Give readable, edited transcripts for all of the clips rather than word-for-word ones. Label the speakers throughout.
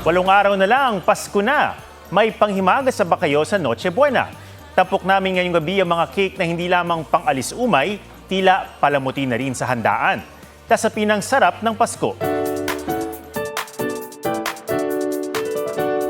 Speaker 1: 8 araw na lang, Pasko na. May panghimagas sa ba kayo sa Noche Buena? Tapok namin ngayong gabi ang mga cake na hindi lamang pang-alis umay, tila palamuti na rin sa handaan. Tasapin ang sarap ng Pasko.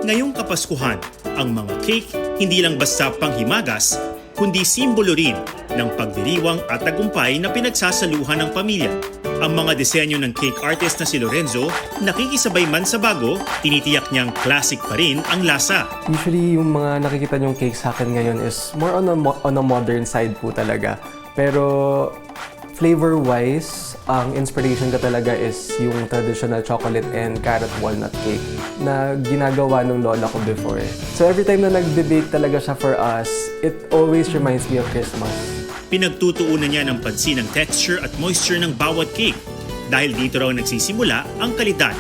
Speaker 1: Ngayong Kapaskuhan, ang mga cake hindi lang basta panghimagas, kundi simbolo rin ng pagdiriwang at tagumpay na pinagsasaluhan ng pamilya. Ang mga disenyo ng cake artist na si Lorenzo, nakikisabay man sa bago, tinitiyak niyang classic pa rin ang lasa.
Speaker 2: Usually, yung mga nakikita niyong cake sa akin ngayon is more on a modern side po talaga. Pero flavor-wise, ang inspiration ko talaga is yung traditional chocolate and carrot walnut cake na ginagawa ng lola ko before. So every time na nagbe-bake talaga siya for us, it always reminds me of Christmas.
Speaker 1: Pinagtutuunan niya ng pansin ang texture at moisture ng bawat cake dahil dito raw nagsisimula ang kalidad.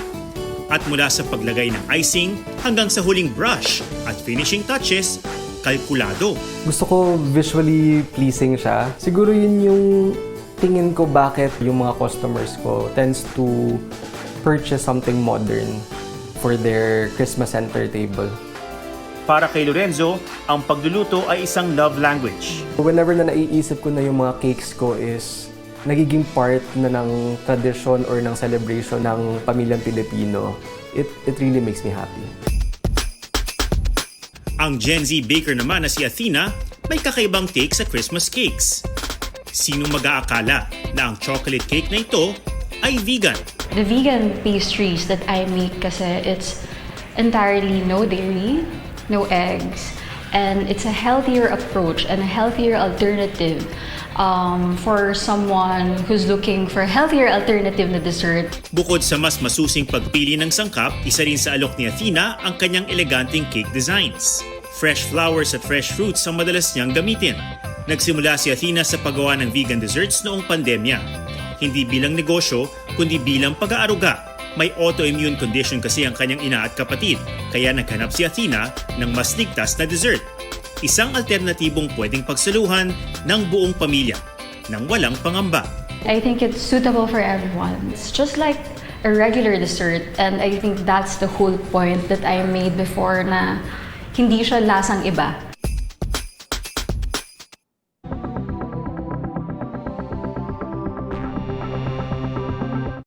Speaker 1: At mula sa paglagay ng icing hanggang sa huling brush at finishing touches, kalkulado.
Speaker 2: Gusto ko visually pleasing siya. Siguro yun yung tingin ko bakit yung mga customers ko tends to purchase something modern for their Christmas center table.
Speaker 1: Para kay Lorenzo, ang pagluluto ay isang love language.
Speaker 2: Whenever na naiisip ko na yung mga cakes ko is nagiging part na ng tradition or ng celebration ng pamilyang Pilipino, it really makes me happy.
Speaker 1: Ang Gen Z baker naman na si Athena, may kakaibang take sa Christmas cakes. Sinong mag-aakala na ang chocolate cake na ito ay vegan?
Speaker 3: The vegan pastries that I make kasi it's entirely no dairy, no eggs, and it's a healthier approach and a healthier alternative for someone who's looking for a healthier alternative na dessert.
Speaker 1: Bukod sa mas masusing pagpili ng sangkap, isa rin sa alok ni Athena ang kanyang eleganteng cake designs. Fresh flowers at fresh fruits ang madalas niyang gamitin. Nagsimula si Athena sa paggawa ng vegan desserts noong pandemya. Hindi bilang negosyo, kundi bilang pag-aaruga. May autoimmune condition kasi ang kanyang ina at kapatid, kaya naghanap si Athena ng mas ligtas na dessert. Isang alternatibong pwedeng pagsaluhan ng buong pamilya, nang walang pangamba.
Speaker 3: I think it's suitable for everyone. It's just like a regular dessert, and I think that's the whole point that I made before na hindi siya lasang iba.